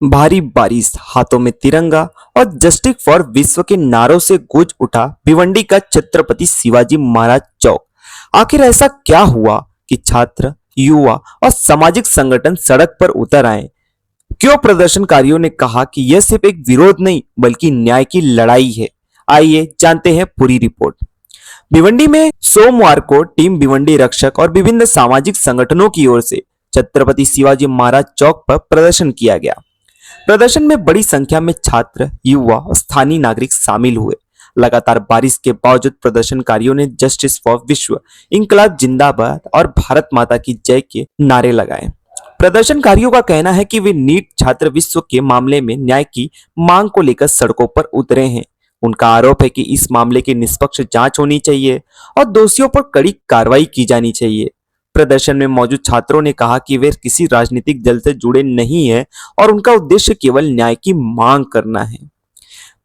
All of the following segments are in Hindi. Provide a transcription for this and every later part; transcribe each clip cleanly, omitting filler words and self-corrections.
भारी बारिश, हाथों में तिरंगा और जस्टिस फॉर विश्व के नारों से गूंज उठा भिवंडी का छत्रपति शिवाजी महाराज चौक। आखिर ऐसा क्या हुआ कि छात्र, युवा और सामाजिक संगठन सड़क पर उतर आए? क्यों प्रदर्शनकारियों ने कहा कि यह सिर्फ एक विरोध नहीं बल्कि न्याय की लड़ाई है? आइए जानते हैं पूरी रिपोर्ट। भिवंडी में सोमवार को टीम भिवंडी रक्षक और विभिन्न सामाजिक संगठनों की ओर से छत्रपति शिवाजी महाराज चौक पर प्रदर्शन किया गया। प्रदर्शन में बड़ी संख्या में छात्र, युवा और स्थानीय नागरिक शामिल हुए। लगातार बारिश के बावजूद प्रदर्शनकारियों ने जस्टिस फॉर विश्व, इंकलाब जिंदाबाद और भारत माता की जय के नारे लगाए। प्रदर्शनकारियों का कहना है कि वे नीट छात्र विश्व के मामले में न्याय की मांग को लेकर सड़कों पर उतरे हैं। उनका आरोप है कि इस मामले की निष्पक्ष जांच होनी चाहिए और दोषियों पर कड़ी कार्रवाई की जानी चाहिए। प्रदर्शन में मौजूद छात्रों ने कहा कि वे किसी राजनीतिक दल से जुड़े नहीं हैं और उनका उद्देश्य केवल न्याय की मांग करना है।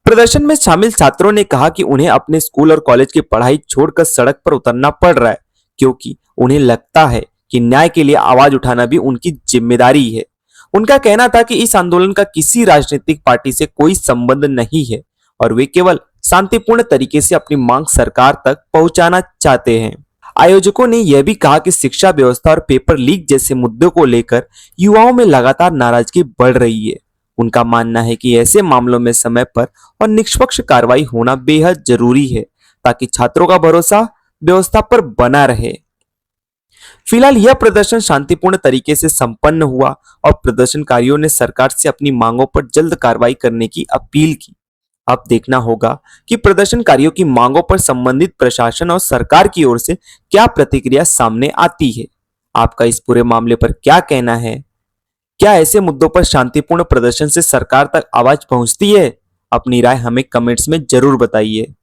प्रदर्शन में शामिल छात्रों ने कहा कि उन्हें अपने स्कूल और कॉलेज की पढ़ाई छोड़कर सड़क पर उतरना पड़ रहा है क्योंकि उन्हें लगता है कि न्याय के लिए आवाज उठाना भी उनकी जिम्मेदारी है। उनका कहना था कि इस आंदोलन का किसी राजनीतिक पार्टी से कोई संबंध नहीं है और वे केवल शांतिपूर्ण तरीके से अपनी मांग सरकार तक पहुंचाना चाहते हैं। आयोजकों ने यह भी कहा कि शिक्षा व्यवस्था और पेपर लीक जैसे मुद्दों को लेकर युवाओं में लगातार नाराजगी बढ़ रही है। उनका मानना है कि ऐसे मामलों में समय पर और निष्पक्ष कार्रवाई होना बेहद जरूरी है ताकि छात्रों का भरोसा व्यवस्था पर बना रहे। फिलहाल यह प्रदर्शन शांतिपूर्ण तरीके से संपन्न हुआ और प्रदर्शनकारियों ने सरकार से अपनी मांगों पर जल्द कार्रवाई करने की अपील की। अब देखना होगा कि प्रदर्शनकारियों की मांगों पर संबंधित प्रशासन और सरकार की ओर से क्या प्रतिक्रिया सामने आती है। आपका इस पूरे मामले पर क्या कहना है? क्या ऐसे मुद्दों पर शांतिपूर्ण प्रदर्शन से सरकार तक आवाज पहुंचती है? अपनी राय हमें कमेंट्स में जरूर बताइए।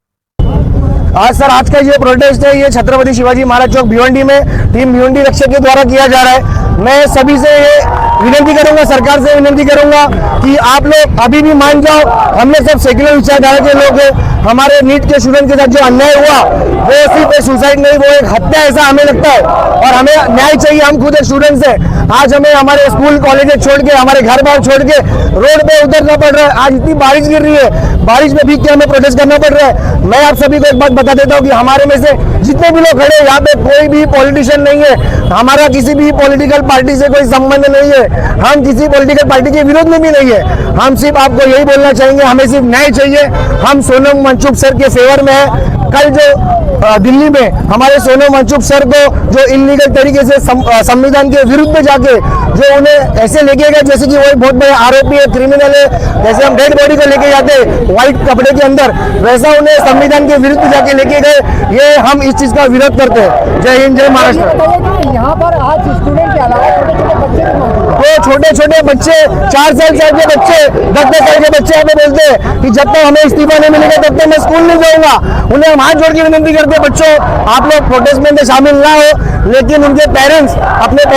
आज का ये प्रोटेस्ट है, ये छत्रपति शिवाजी महाराज चौक भिवंडी में टीम भिवंडी रक्षक के द्वारा किया जा रहा है। मैं सभी से ये विनती करूंगा, सरकार से विनती करूंगा कि आप लोग अभी भी मान जाओ। हम लोग सब सेक्युलर विचारधारा के लोग हैं। हमारे नीट के स्टूडेंट के साथ जो अन्याय हुआ वो सिर्फ एक सुसाइड नहीं, वो एक हत्या ऐसा हमें लगता है और हमें न्याय चाहिए। हम खुद एक स्टूडेंट्स हैं। आज हमें हमारे स्कूल कॉलेज छोड़ के, हमारे घर बार छोड़ के रोड पे उतरना पड़ रहा है। आज इतनी बारिश गिर रही है, बारिश में भीग के हमें प्रोटेस्ट करना पड़ रहा है। मैं आप सभी को एक बात बता देता हूँ कि हमारे में से जितने भी लोग खड़े हैं यहाँ पे कोई भी पॉलिटिशियन नहीं है। हमारा किसी भी पॉलिटिकल पार्टी से कोई संबंध नहीं है। हम किसी पॉलिटिकल पार्टी के विरोध में भी नहीं है। हम सिर्फ आपको यही बोलना चाहेंगे, हमें सिर्फ न्याय चाहिए। हम सोनम वांगचुक सर के फेवर में है। कल जो दिल्ली में हमारे सोनम वांगचुक सर को जो इलीगल तरीके से संविधान के विरुद्ध में जाके जो उन्हें ऐसे लेके गए जैसे कि वो एक बहुत बड़े आरोपी है, क्रिमिनल है। जैसे हम डेड बॉडी को लेके जाते व्हाइट कपड़े के अंदर, वैसा उन्हें संविधान के विरुद्ध जाके लेके गए। ये हम इस चीज का विरोध करते हैं। जय हिंद, जय महाराष्ट्र। यहाँ पर आज स्टूडेंट के अलावा छोटे छोटे बच्चे भी मौजूद हैं। वो छोटे छोटे बच्चे, 4 साल के बच्चे, 10-10 साल के बच्चे हमें बोलते हैं कि जब तक हमें इस्तीफा नहीं मिलेगा तब तक मैं स्कूल नहीं जाऊंगा। उन्हें हम हाथ जोड़ के विनती करते हैं, बच्चों आप लोग प्रोटेस्ट में शामिल ना हो। लेकिन उनके पेरेंट्स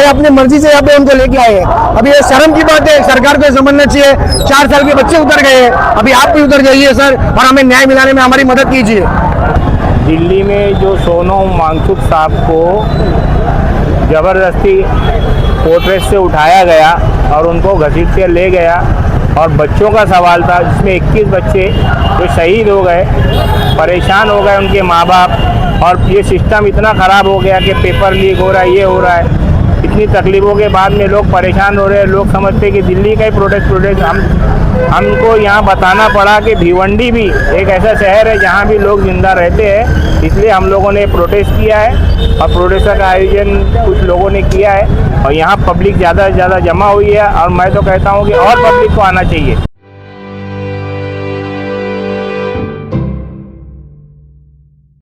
अपनी मर्जी से यहाँ पे उनको लेके आए हैं। अभी ये शर्म की बात है, सरकार को समझना चाहिए। 4 साल के बच्चे उतर गए हैं, अभी आप भी उतर जाइए सर और हमें न्याय दिलाने में हमारी मदद कीजिए। दिल्ली में जो सोनम वांगचुक साहब को जबरदस्ती पोर्ट्रेट से उठाया गया और उनको घसीट के ले गया और बच्चों का सवाल था जिसमें 21 बच्चे जो शहीद हो गए, परेशान हो गए उनके माँ बाप। और ये सिस्टम इतना ख़राब हो गया कि पेपर लीक हो रहा है, ये हो रहा है। इतनी तकलीफ़ों के बाद में लोग परेशान हो रहे हैं। लोग समझते हैं कि दिल्ली का ही प्रोटेस्ट हमको यहाँ बताना पड़ा कि भिवंडी भी एक ऐसा शहर है जहाँ भी लोग जिंदा रहते हैं। इसलिए हम लोगों ने प्रोटेस्ट किया है और प्रोटेस्ट का आयोजन कुछ लोगों ने किया है और यहाँ पब्लिक ज़्यादा से ज़्यादा जमा हुई है और मैं तो कहता हूँ कि और पब्लिक को आना चाहिए।